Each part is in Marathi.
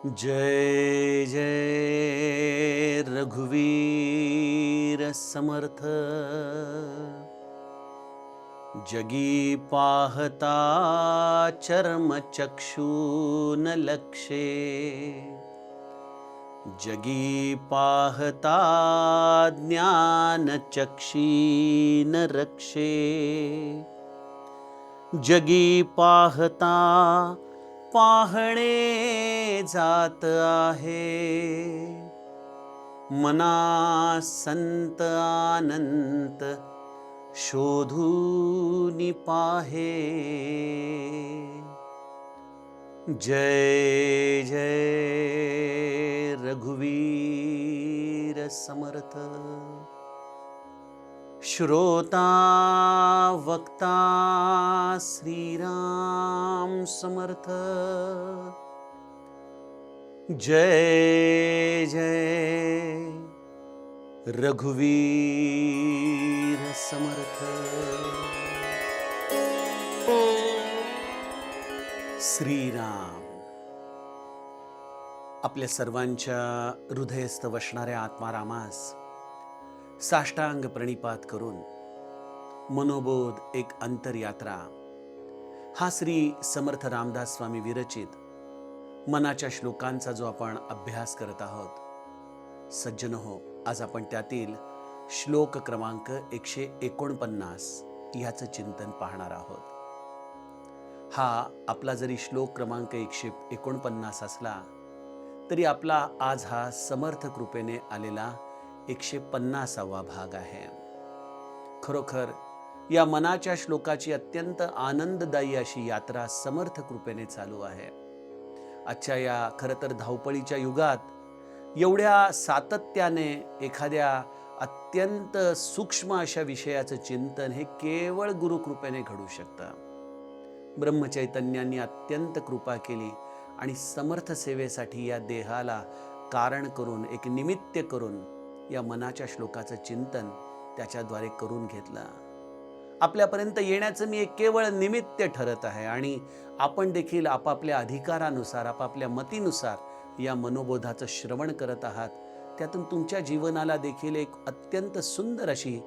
जय जय रघुवीर समर्थ। जगी पाहता चर्म चक्षून लक्षे, जगी पाहता ज्ञान चक्षीन रक्षे, जगी पाहता पाहणे जात आहे। मना संत अनंत शोधूनि पाहे। जय जय रघुवीर समर्थ। श्रोता वक्ता श्रीराम समर्थ। जय जय रघुवीर समर्थ। श्रीराम आपल्या सर्वांच्या हृदयस्थ वसणाऱ्या आत्मारामास साष्टांग प्रणिपात करून मनोबोध एक अंतरयात्रा हा श्री समर्थ रामदास स्वामी विरचित मनाच्या श्लोकांचा जो आपण अभ्यास करत आहोत, सज्जन हो, आज आपण त्यातील श्लोक क्रमांक 149 याचं चिंतन पाहणार आहोत। हा आपला जरी श्लोक क्रमांक 149 असला तरी आपला आज हा समर्थ कृपेने आलेला 150वा भाग आहे। खरोखर या मनाच्या श्लोकाची अत्यंत आनंददायी अशी यात्रा समर्थ कृपेने चालू आहे। आजच्या या खरं तर धावपळीच्या युगात एवढ्या सातत्याने एखाद्या अत्यंत सूक्ष्म अशा विषयाचं चिंतन हे केवळ गुरुकृपेने घडू शकतं। ब्रह्मचैतन्यांनी अत्यंत कृपा केली आणि समर्थ सेवेसाठी या देहाला कारण करून, एक निमित्त करून या मनाच्या श्लोकाचं चिंतन त्याच्याद्वारे करून घेतलं। आपल्यापर्यंत येण्याचं मी एक केवळ निमित्त ठरत आहे आणि आपण देखील आपापल्या अधिकारानुसार, आपापल्या मतीनुसार या मनोबोधाचं श्रवण करत आहात। त्यातून तुमच्या जीवनाला देखील एक अत्यंत सुंदर अशी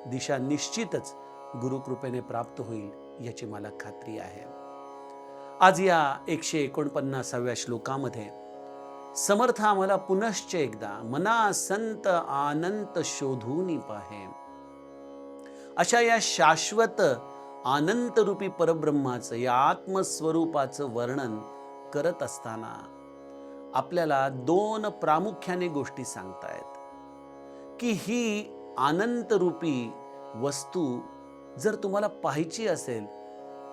दिशा निश्चितच गुरुकृपेने प्राप्त होईल याची मला खात्री आहे। आज या 149व्या श्लोकामध्ये समर्थ आम्हाला पुनश्च एकदा मना संत आनंत शोधूनि पाहे अशा या शाश्वत आनंत रूपी परब्रह्माचं, या आत्मस्वरूपाचं वर्णन करत असताना आपल्याला दोन प्रामुख्याने गोष्टी सांगतायत की ही आनंत रूपी वस्तू जर तुम्हाला पाहायची असेल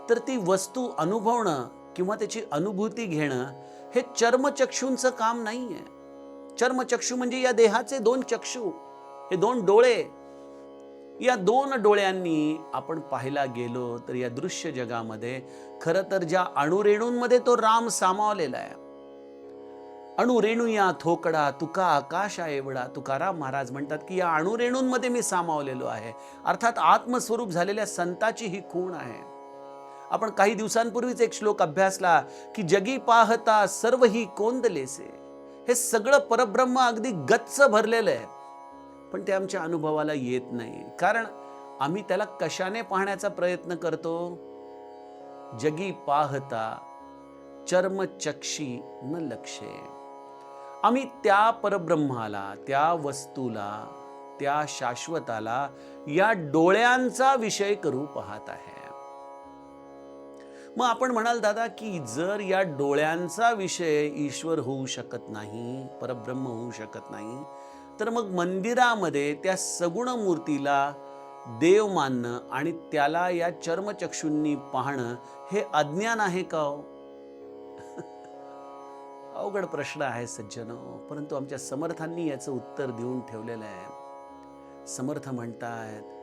तर ती वस्तू अनुभवणं किंवा त्याची अनुभूती घेणं हे चर्मचक्षूंचं काम नाहीये। चर्मचक्षू म्हणजे या देहाचे दोन चक्षू, हे दोन डोळे। या दोन डोळ्यांनी आपण पाहायला गेलो तर या दृश्य जगामध्ये खरं तर ज्या अणुरेणूंमध्ये तो राम सामावलेला आहे, अणुरेणू या थोकडा तुका आकाशा एवढा, तुकाराम महाराज म्हणतात की या अणुरेणूंमध्ये मी सामावलेलो आहे। अर्थात आत्मस्वरूप झालेल्या संताची ही खूण आहे। आपण काही दिवसांपूर्वीच एक श्लोक अभ्यासला की जगी पाहता सर्व ही कोंदलेसे। हे सगळं परब्रह्म अगदी गच्च भरलेलं आहे, पण ते आमच्या अनुभवाला येत नाही, कारण आम्ही त्याला कशाने पाहण्याचा प्रयत्न करतो? जगी पाहता चर्मचक्षी न लक्षे। आम्ही त्या परब्रह्माला, त्या वस्तूला, त्या शाश्वताला या डोळ्यांचा विषय करू पाहत आहे। मग आपण म्हणाल दादा की जर या डोळ्यांचा विषय ईश्वर होऊ शकत नाही, परब्रह्म होऊ शकत नाही, तर मग मंदिरामध्ये त्या सगुण मूर्तीला देव मानणं आणि त्याला या चर्मचक्षूंनी पाहणं हे अज्ञान आहे का हो? अवघड प्रश्न आहे सज्जनो, परंतु आमच्या समर्थांनी याचं उत्तर देऊन ठेवलेलं आहे। समर्थ म्हणतात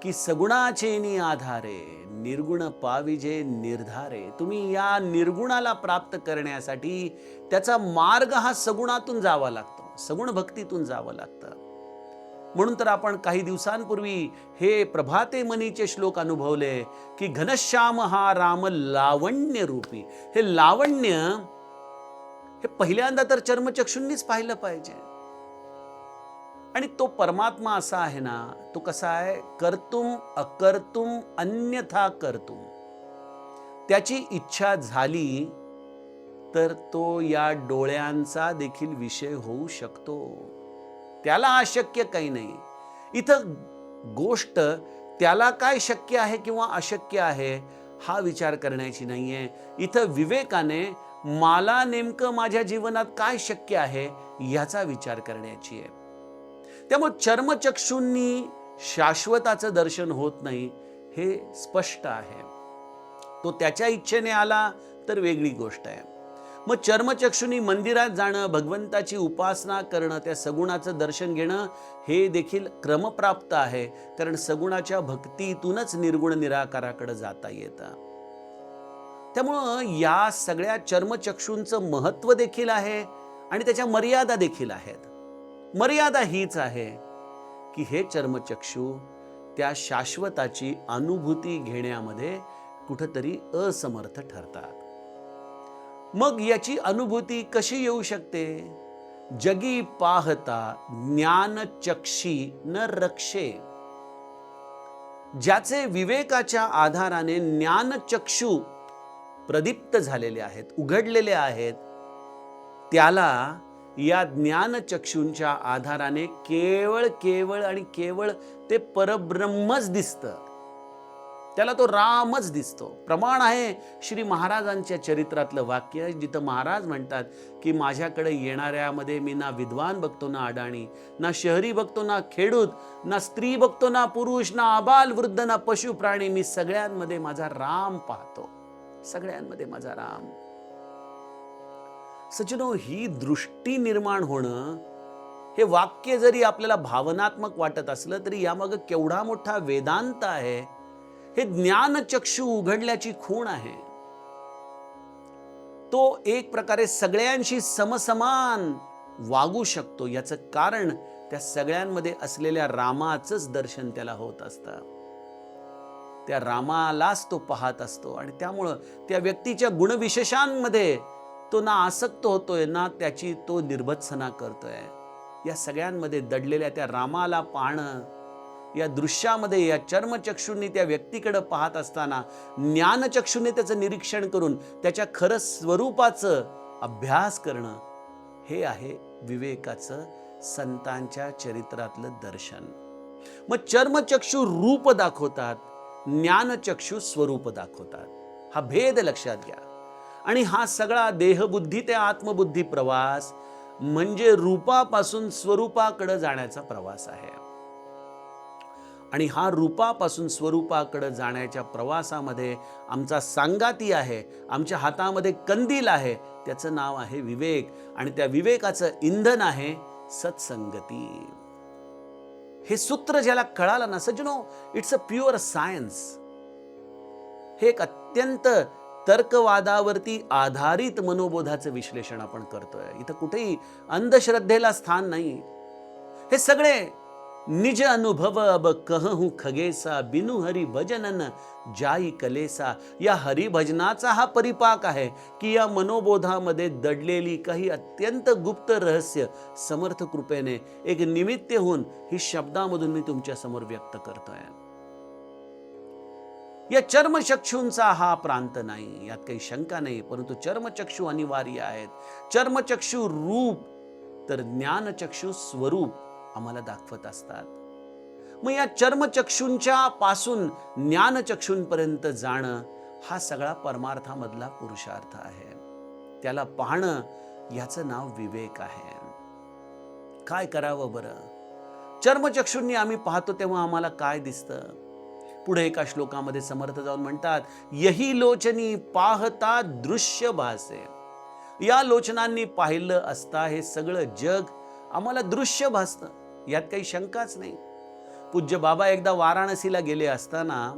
की सगुणाचेनी आधारे निर्गुण पाविजे निर्धारे। तुम्ही या निर्गुणाला प्राप्त करण्यासाठी त्याचा मार्ग हा सगुणातून जावा लागतो, सगुण भक्तीतून जावं लागतं। म्हणून तर आपण काही दिवसांपूर्वी हे प्रभाते मनीचे श्लोक अनुभवले की घनश्याम हा राम लावण्य रूपी। हे लावण्य हे पहिल्यांदा तर चर्मचक्षुंनीच पाहिलं पाहिजे. आणि तो परमात्मा असा आहे ना, तो कसा आहे, कर्तुम अकर्तुम अन्यथा कर्तुम. त्याची इच्छा झाली तर तो या डोळ्यांचा देखील विषय होऊ शकतो. त्याला अशक्य काही नाही. इथं गोष्ट त्याला काय शक्य आहे किंवा अशक्य आहे हा विचार करण्याची नाहीये. इथं विवेकाने मला नेमकं माझ्या जीवनात काय शक्य आहे याचा विचार करण्याची आहे. त्यामुळे चर्मचक्षूंनी शाश्वताचं दर्शन होत नाही हे स्पष्ट आहे. तो त्याच्या इच्छेने आला तर वेगळी गोष्ट आहे. मग चर्मचक्षुनी मंदिरात जाणं, भगवंताची उपासना करणं, त्या सगुणाचं दर्शन घेणं हे देखील क्रमप्राप्त आहे. कारण सगुणाच्या भक्तीतूनच निर्गुण निराकाराकडे जाता येतं. त्यामुळं या सगळ्या चर्मचक्षूंचं महत्त्व देखील आहे आणि त्याच्या मर्यादा देखील आहेत. मर्यादा हीच आहे की हे चर्मचक्षू त्या शाश्वताची अनुभूती घेण्यामध्ये कुठंतरी असमर्थ ठरतात. मग याची अनुभूती कशी येऊ शकते? जगी पाहता ज्ञानचक्षी न रक्षे. ज्याचे विवेकाच्या आधाराने ज्ञानचक्षू प्रदीप्त झालेले आहेत, उघडलेले आहेत, त्याला या ज्ञानचक्षूंच्या आधाराने केवळ केवळ आणि केवळ ते परब्रह्मच दिसतं. त्याला तो रामच दिसतो. प्रमाण आहे श्री महाराजांच्या चरित्रातलं वाक्य, जिथं महाराज म्हणतात की माझ्याकडे येणाऱ्यामध्ये मी ना विद्वान बघतो, ना अडाणी, ना शहरी बघतो, ना खेडूत, ना स्त्री बघतो, ना पुरुष, ना आबाल वृद्ध, ना पशु प्राणी. मी सगळ्यांमध्ये माझा राम पाहतो. सगळ्यांमध्ये माझा राम. सज्जनो, ही दृष्टी निर्माण होणं, हे वाक्य जरी आपल्याला भावनात्मक वाटत असलं तरी यामागे केवढा मोठा वेदांत आहे. हे ज्ञानचक्षु उघडल्याची खूण आहे. तो एक प्रकारे सगळ्यांशी समसमान वागू शकतो. याचं कारण त्या सगळ्यांमध्ये असलेल्या रामाचंच दर्शन त्याला होत असतं. त्या रामालाच तो पाहत असतो आणि त्यामुळं त्या व्यक्तीच्या गुणविशेषांमध्ये तो ना आसक्त होतोय, ना त्याची तो निर्भत्सना करतोय. या सगळ्यांमध्ये दडलेल्या त्या रामाला पाहणं, या दृश्यामध्ये या चर्मचक्षुंनी त्या व्यक्तीकडे पाहत असताना ज्ञानचक्षुने त्याचं निरीक्षण करून त्याच्या खरं स्वरूपाचं अभ्यास करणं, हे आहे विवेकाचं संतांच्या चरित्रातलं दर्शन. मग चर्मचक्षु रूप दाखवतात, ज्ञानचक्षु स्वरूप दाखवतात. हा भेद लक्षात घ्या. आणि हा सगळा देहबुद्धी ते आत्मबुद्धी प्रवास म्हणजे रूपापासून स्वरूपाकडे जाण्याचा प्रवास आहे. आणि हा रूपापासून स्वरूपाकडे जाण्याच्या प्रवासामध्ये आमचा सांगाती आहे, आमच्या हातामध्ये कंदील आहे, त्याचं नाव आहे विवेक. आणि त्या विवेकाचं इंधन आहे सत्संगती. हे सूत्र ज्याला कळालं ना सज्जनो, इट्स अ प्युअर सायन्स. हे एक अत्यंत तर्कवादावरती आधारित मनोबोधाचं विश्लेषण आपण करतोय. इथं कुठेही अंधश्रद्धेला स्थान नाही. हे सगळे निज अनुभव अब कहूं खगेसा, बिनु हरि भजनन जाई कलेसा. या हरिभजनाचा हा परिपाक आहे की या मनोबोधामध्ये दडलेली काही अत्यंत गुप्त रहस्य समर्थ कृपेने एक निमित्त होऊन ही शब्दामधून मी तुमच्या समोर व्यक्त करतोय. या चर्मचक्षूंचा हा प्रांत नाही, यात काही शंका नाही. परंतु चर्मचक्षू अनिवार्य आहेत. चर्मचक्षू रूप तर ज्ञानचक्षू स्वरूप आम्हाला दाखवत असतात. मग या चर्मचक्षूंच्या पासून ज्ञानचक्षूंपर्यंत जाणं हा सगळा परमार्थामधला पुरुषार्थ आहे. त्याला पाहणं याचं नाव विवेक आहे. काय करावं बरं? चर्मचक्षूंनी आम्ही पाहतो तेव्हा आम्हाला काय दिसतं? पुढे एका श्लोकामध्ये समर्थ जाऊन म्हणतात, यही लोचनी पाहता दृश्य भासे. या लोचनांनी पाहिलं असता हे सगळं जग आम्हाला दृश्य भासतं, यात काही शंकाच नाही. पूज्य बाबा एकदा वाराणसीला गेले असताना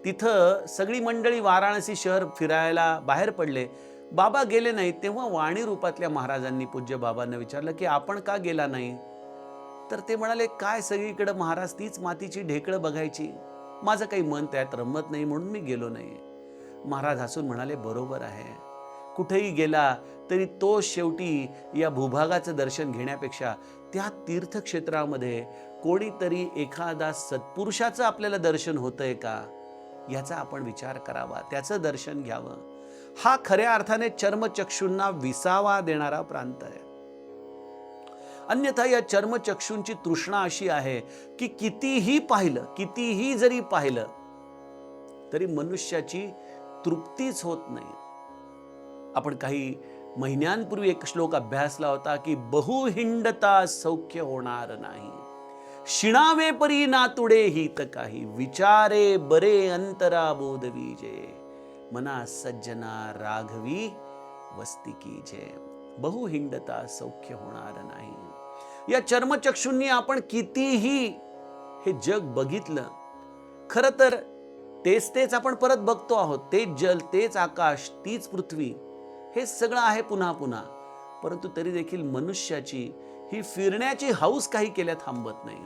तिथं सगळी मंडळी वाराणसी शहर फिरायला बाहेर पडले. बाबा गेले नाही. तेव्हा वाणी रूपातल्या महाराजांनी पूज्य बाबांना विचारलं की आपण का गेला नाही? तर ते म्हणाले, काय सगळीकडे महाराज तीच मातीची ढेकळं बघायची, माझं काही मन त्यात रमत नाही म्हणून मी गेलो नाही. महाराज हसून म्हणाले, बरोबर आहे, कुठेही गेला तरी तो शेवटी या भूभागाचं दर्शन घेण्यापेक्षा त्या तीर्थक्षेत्रामध्ये कोणीतरी एखादा सत्पुरुषाचं आपल्याला दर्शन होतंय का, याचा आपण विचार करावा, त्याचं दर्शन घ्यावं. हा खऱ्या अर्थाने चर्मचक्षूंना विसावा देणारा प्रांत आहे. अन्यथा या चर्मचक्षूंची तृष्णा अशी आहे की कितीही जरी पाहिलं तरी मनुष्याची तृप्तीच होत नाही. आपण काही महिन्यांपूर्वी एक श्लोक अभ्यासला होता की बहुहिंडता सौख्य होणार नाही, शिणावे परी नातुडे हित काही, विचारे बरे अंतरा बोध विजे, मना सज्जना राघवी वस्ती कीजे. बहुहिंडता सौख्य होणार नाही. या चर्मचक्षूंनी आपण कितीही हे जग बघितलं, खरं तर तेच आपण परत बघतो आहोत. तेच जल, तेच आकाश, तीच पृथ्वी, हे सगळं आहे पुन्हा पुन्हा. परंतु तरी देखील मनुष्याची ही फिरण्याची हौस काही केल्या थांबत नाही.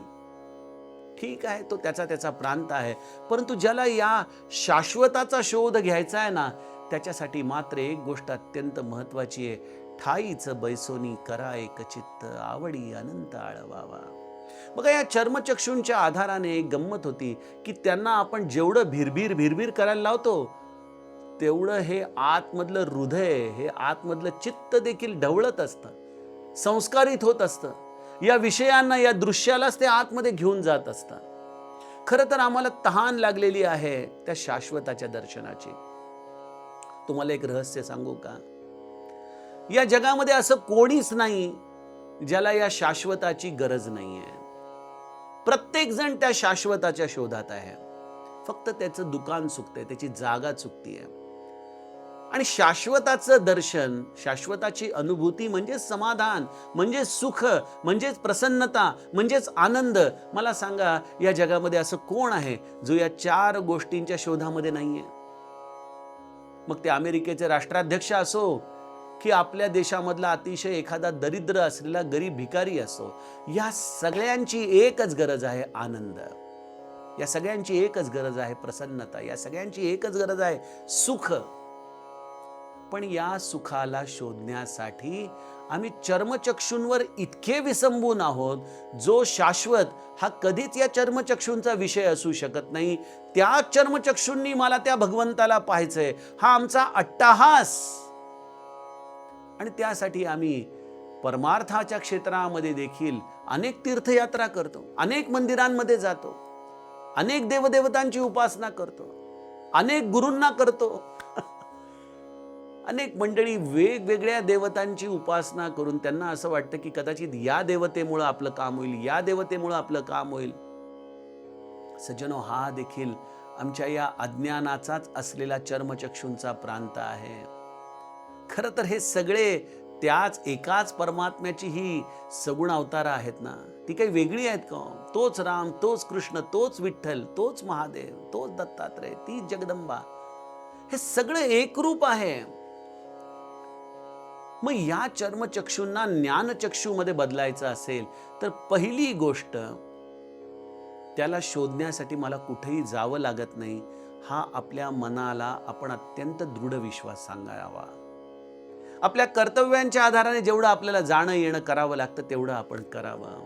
ठीक आहे, तो त्याचा प्रांत आहे, परंतु ज्याला या शाश्वताचा शोध घ्यायचा आहे ना, त्याच्यासाठी मात्र एक गोष्ट अत्यंत महत्वाची आहे. ठाईचं बैसोनी करा एक चित्त, आवडी अनंत आळवावा. बघा, या चर्मचक्षूंच्या आधाराने एक गंमत होती की त्यांना आपण जेवढं भिरभीर करायला लावतो, तेवढं हे आतमधलं हृदय, हे आतमधलं चित्त देखील ढवळत असतं, संस्कारित होत असतं. या विषयांना, या दृश्यालाच ते आतमध्ये घेऊन जात असतात. खरं तर आम्हाला तहान लागलेली आहे त्या शाश्वताच्या दर्शनाची. तुम्हाला एक रहस्य सांगू का? या जगामध्ये असं कोणीच नाही ज्याला या शाश्वताची गरज नाहीये. प्रत्येक जण त्या शाश्वताच्या शोधात आहे. फक्त त्याचं दुकान चुकतंय, त्याची जागा चुकतीये. आणि शाश्वताचं दर्शन, शाश्वताची अनुभूती म्हणजे समाधान, म्हणजे सुख, म्हणजेच प्रसन्नता, म्हणजेच आनंद. मला सांगा, या जगामध्ये असं कोण आहे जो या 4 गोष्टींच्या शोधामध्ये नाहीये? मग ते अमेरिकेचे राष्ट्राध्यक्ष असो की आपल्या देशामधला अतिशय एखादा दरिद्र असलेला गरीब भिकारी असो, या सगळ्यांची एकच गरज आहे आनंद. या सगळ्यांची एकच गरज आहे प्रसन्नता. या सगळ्यांची एकच गरज आहे सुख. पण या सुखाला शोधण्यासाठी आम्ही चर्मचक्षूंवर इतके विसंबून आहोत, जो शाश्वत हा कधीच या चर्मचक्षूंचा विषय असू शकत नाही. त्या चर्मचक्षूंनी मला त्या भगवंताला पाहायचंय, हा आमचा अट्टाहास. आणि त्यासाठी आम्ही परमार्थाच्या क्षेत्रामध्ये देखील अनेक तीर्थयात्रा करतो, अनेक मंदिरांमध्ये जातो, अनेक देवदेवतांची उपासना करतो, अनेक गुरूंना करतो. अनेक मंडळी वेगवेगळ्या देवतांची उपासना करून त्यांना असं वाटतं की कदाचित या देवतेमुळे आपलं काम होईल, या देवतेमुळे आपलं काम होईल. सज्जनो, हा देखील आमच्या या अज्ञानाचाच असलेला चर्मचक्षूंचा प्रांत आहे. खरं तर हे सगळे त्याच एकाच परमात्म्याची ही सगुण अवतार आहेत ना. ती काही वेगळी आहेत का? तोच राम, तोच कृष्ण, तोच विठ्ठल, तोच महादेव, तोच दत्तात्रय, तीच जगदंबा. हे सगळं एकरूप आहे. मग या चर्मचक्षूंना ज्ञानचक्षूमध्ये बदलायचं असेल तर पहिली गोष्ट, त्याला शोधण्यासाठी मला कुठेही जावं लागत नाही. हा आपल्या मनाला आपण अत्यंत दृढ विश्वास सांगावा. आपल्या कर्तव्यांच्या आधाराने जेवढं आपल्याला जाणं येणं करावं लागतं तेवढं आपण करावं.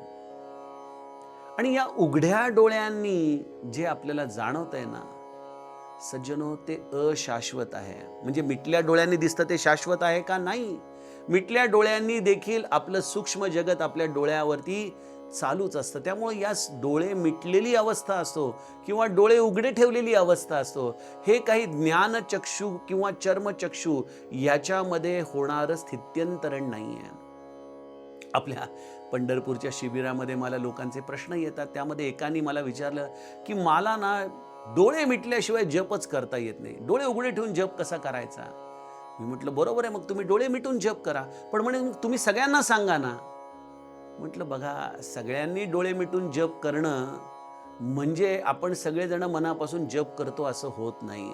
आणि या उघड्या डोळ्यांनी जे आपल्याला जाणवतंय ना सज्जनो, ते अशाश्वत आहे. म्हणजे मिटल्या डोळ्यांनी दिसतं ते शाश्वत आहे का? नाही. मिटल्या डोळ्यांनी देखील आपलं सूक्ष्म जगत आपल्या डोळ्यावरती चालूच असतं. त्यामुळे या डोळे मिटलेली अवस्था असो किंवा डोळे उघडे ठेवलेली अवस्था असो, हे काही ज्ञानचक्षू किंवा चर्मचक्षू याच्यामध्ये होणारं स्थित्यंतरण नाही आहे. आपल्या पंढरपूरच्या शिबिरामध्ये मला लोकांचे प्रश्न येतात. त्यामध्ये एकाने मला विचारलं की मला ना डोळे मिटल्याशिवाय जपच करता येत नाही, डोळे उघडे ठेवून जप कसा करायचा? मी म्हटलं बरोबर आहे, मग तुम्ही डोळे मिटून जप करा. पण म्हणे तुम्ही सगळ्यांना सांगा ना. म्हटलं बघा, सगळ्यांनी डोळे मिटून जप करणं म्हणजे आपण सगळेजण मनापासून जप करतो असं होत नाही.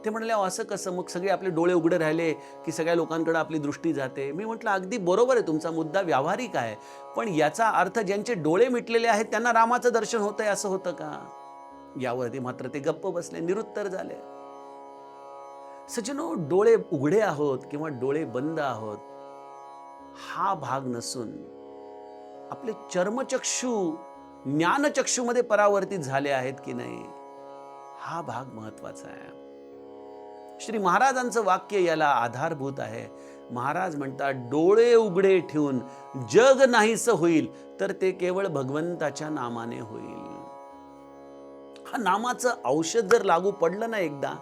ते म्हणले असं कसं? मग सगळे आपले डोळे उघडे राहिले की सगळ्या लोकांकडे आपली दृष्टी जाते. मी म्हटलं अगदी बरोबर आहे, तुमचा मुद्दा व्यावहारिक आहे, पण याचा अर्थ ज्यांचे डोळे मिटलेले आहेत त्यांना रामाचं दर्शन होतंय असं होतं का? यावरती मात्र ते गप्प बसले, निरुत्तर झाले. सज्जनो, डोळे उघडे आहोत किंवा डोळे बंद आहोत हा भाग नसून आपले चर्मचक्षु ज्ञानचक्षुमध्ये परावर्तित झाले आहेत की नाही हा भाग महत्वाचा आहे. श्री महाराजांचं वाक्य याला आधारभूत आहे. महाराज म्हणतात, डोळे उघडे ठेवून जग नाहीस होईल तर ते केवळ भगवंताच्या नामाने होईल. हा नामाचं औषध जर लागू पडलं ना एकदा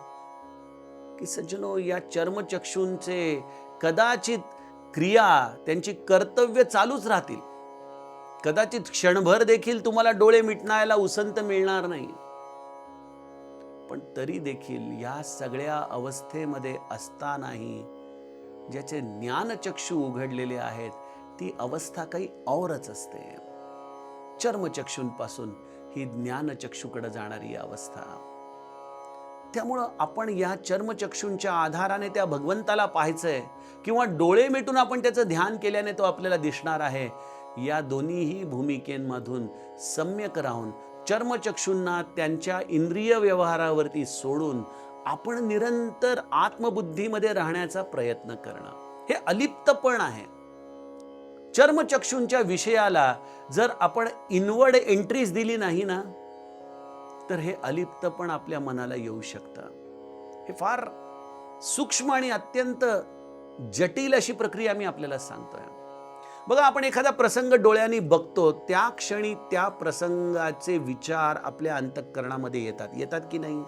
की सज्जनो, या चर्मचक्षूंचे कदाचित क्रिया, त्यांची कर्तव्य चालूच राहतील. कदाचित क्षणभर देखील तुम्हाला डोळे मिटण्याला उसंत मिळणार नाही, पण तरी देखील या सगळ्या अवस्थेमध्ये असतानाही ज्याचे ज्ञानचक्षु उघडलेले आहेत ती अवस्था काही औरच असते. चर्मचक्षूंपासून ही ज्ञानचक्षुकडे जाणारी अवस्था. त्यामुळं आपण या चर्मचक्षूंच्या आधाराने त्या भगवंताला पाहायचंय किंवा डोळे मिटून आपण त्याचं ध्यान केल्याने तो आपल्याला दिसणार आहे. या दोन्हीही भूमिकेमधून सम्यक राहून चर्मचक्षूंना त्यांच्या इंद्रिय व्यवहारावरती सोडून आपण निरंतर आत्मबुद्धीमध्ये राहण्याचा प्रयत्न करणं हे अलिप्तपण आहे. चर्मचक्षूंच्या विषयाला जर आपण इनवर्ड एंट्रीज दिली नाही ना तर हे अलिप्तपण आपल्या मनाला येऊ शकतं. हे फार सूक्ष्म आणि अत्यंत जटिल अशी प्रक्रिया मी आपल्याला सांगतोय. बघा, आपण एखादा प्रसंग डोळ्यांनी बघतो त्या क्षणी त्या प्रसंगाचे विचार आपल्या अंतःकरणामध्ये येतात की नाही?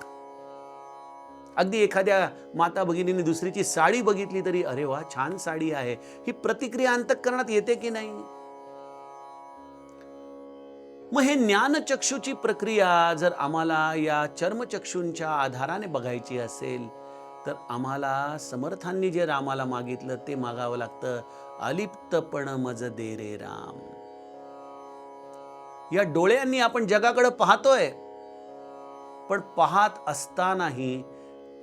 अगदी एखाद्या माता भगिनीने दुसरीची साडी बघितली तरी अरे वा, छान साडी आहे, ही प्रतिक्रिया अंतःकरणात येते की नाही? मग हे ज्ञानचक्षुची प्रक्रिया जर आम्हाला या चर्मचक्षूंच्या आधाराने बघायची असेल तर आम्हाला समर्थांनी जे रामाला मागितलं ते मागावं लागतं. अलिप्तपण मज दे रे राम. या डोळ्यांनी आपण जगाकडे पाहतोय, पण पाहत असतानाही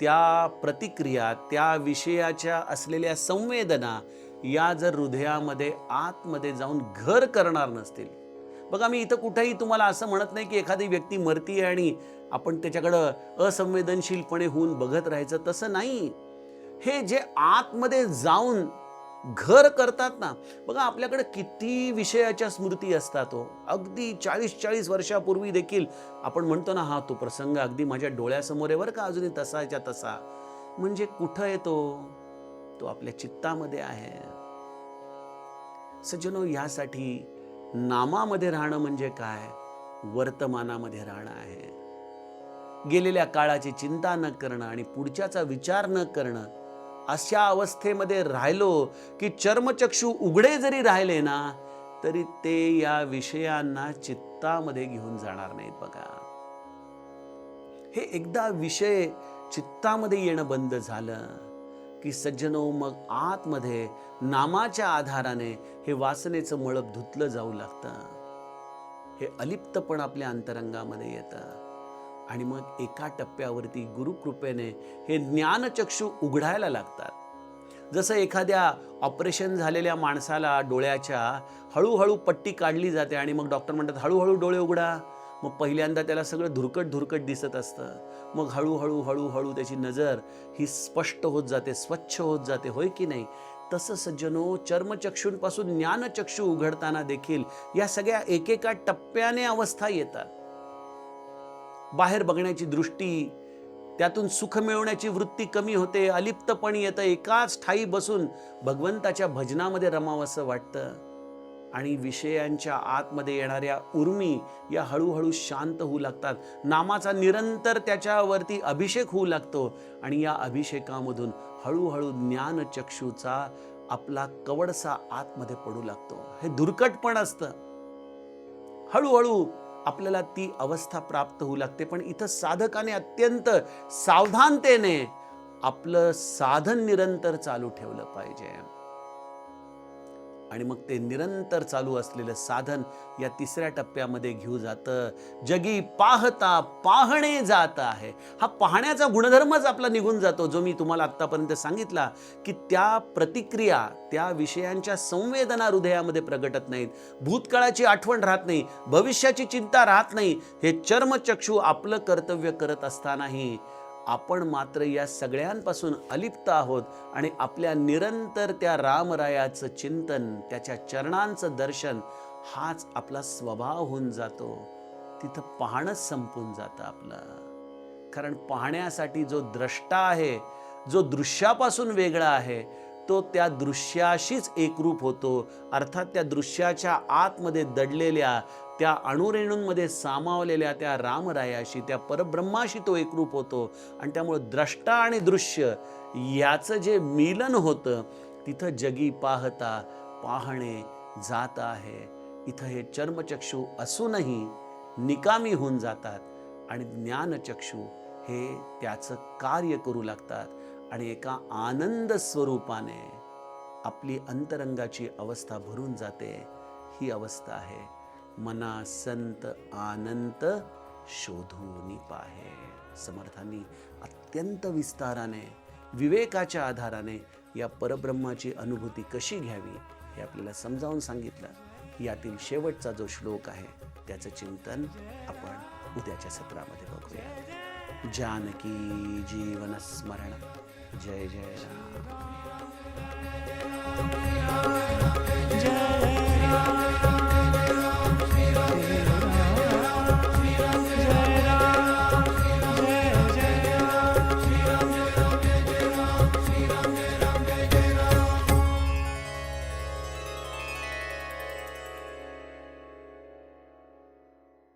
त्या प्रतिक्रिया, त्या विषयाच्या असलेल्या संवेदना या जर हृदयामध्ये आतमध्ये जाऊन घर करणार नसतील. बघा, मी इथं कुठेही तुम्हाला असं म्हणत नाही की एखादी व्यक्ती मरतीये आणि आपण त्याच्याकडं असंवेदनशीलपणे होऊन बघत राहायचं, तसं नाही. हे जे आतमध्ये जाऊन घर करतात ना, बघा आपल्याकडे किती विषयाच्या स्मृती असतात. अगदी 40-40 वर्षापूर्वी देखील आपण म्हणतो ना, हा तो प्रसंग अगदी माझ्या डोळ्यासमोर आहे बरं का, अजूनही तसाच्या तसा. म्हणजे कुठं येतो तो? आपल्या चित्तामध्ये आहे. सज्जनो, यासाठी नामामध्ये राहणं म्हणजे काय? वर्तमानामध्ये राहणं आहे. गेलेल्या काळाची चिंता न करणं आणि पुढच्याचा विचार न करणं. अशा अवस्थेमध्ये राहिलो की चर्मचक्षु उघडे जरी राहिले ना तरी ते या विषयांना चित्तामध्ये घेऊन जाणार नाहीत. बघा, हे एकदा विषय चित्तामध्ये येणं बंद झालं की सज्जनो, मग आतमध्ये नामाच्या आधाराने हे वासनेचं मळप धुतलं जाऊ लागतं. हे अलिप्तपण आपल्या अंतरंगामध्ये येतं आणि मग एका टप्प्यावरती गुरुकृपेने हे ज्ञानचक्षु उघडायला लागतात. जसं एखाद्या ऑपरेशन झालेल्या माणसाला डोळ्याच्या हळूहळू पट्टी काढली जाते आणि मग डॉक्टर म्हणतात हळूहळू डोळे उघडा. मग पहिल्यांदा त्याला सगळं धुरकट दिसत असतं. मग हळूहळू त्याची नजर ही स्पष्ट होत जाते, स्वच्छ होत जाते, होय की नाही? तसं सज्जनो, चर्मचक्षूंपासून ज्ञानचक्षु उघडताना देखील या सगळ्या एकेका टप्प्याने अवस्था येतात. बाहेर बघण्याची दृष्टी, त्यातून सुख मिळवण्याची वृत्ती कमी होते, अलिप्तपण येतं, एकाच ठाई बसून भगवंताच्या भजनामध्ये रमावंसं वाटतं आणि विषयांच्या आतमध्ये येणाऱ्या उर्मी या हळूहळू शांत होऊ लागतात. नामाचा निरंतर त्याच्यावरती अभिषेक होऊ लागतो आणि या अभिषेकामधून हळूहळू ज्ञानचक्षुचा आपला कवडसा आतमध्ये पडू लागतो. हे धुरकटपण असतं. हळूहळू आपल्याला ती अवस्था प्राप्त होऊ लागते. पण इथं साधकाने अत्यंत सावधानतेने आपलं साधन निरंतर चालू ठेवलं पाहिजे आणि मग ते निरंतर चालू असलेलं साधन या तिसऱ्या टप्प्यामध्ये घेऊ जातं. जगी पाहता पाहणे जात आहे. हा पाहण्याचा गुणधर्मच आपला निघून जातो, जो मी तुम्हाला आत्तापर्यंत सांगितला की त्या प्रतिक्रिया, त्या विषयांच्या संवेदना हृदयामध्ये प्रगटत नाहीत. भूतकाळाची आठवण राहत नाही, भविष्याची चिंता राहत नाही. हे चर्मचक्षु आपलं कर्तव्य करत असतानाही आपण मात्र या सगळ्यांपासून अलिप्त आहोत आणि आपल्या निरंतर त्या रामरायाचं चिंतन, त्याच्या चरणांचं दर्शन हाच आपला स्वभाव होऊन जातो. तिथं पाहणंच संपून जातं आपलं. कारण पाहण्यासाठी जो द्रष्टा आहे, जो दृश्यापासून वेगळा आहे, तो त्या दृश्याशीच एकरूप होतो. अर्थात त्या दृश्याच्या आतमध्ये दडलेल्या त्या अणुरेणूंमध्ये सामावलेल्या त्या रामरायाशी, त्या परब्रह्माशी तो एकरूप होतो. आणि त्यामुळे द्रष्टा आणि दृश्य याचं जे मिलन होतं, तिथं जगी पाहता पाहणे जात आहे. इथं हे चर्मचक्षु असूनही निकामी होऊन जातात आणि ज्ञानचक्षु हे त्याचं कार्य करू लागतात आणि एका आनंद स्वरूपाने आपली अंतरंगाची अवस्था भरून जाते. ही अवस्था आहे मना संत आनंद शोधूनी पाहे. समर्थांनी अत्यंत विस्ताराने, विवेकाच्या आधाराने या परब्रह्माची अनुभूती कशी घ्यावी हे आपल्याला समजावून सांगितलं. यातील शेवटचा जो श्लोक आहे त्याचं चिंतन आपण उद्याच्या सत्रामध्ये बघूया. जानकी जीवन स्मरण. जय जय राम. जय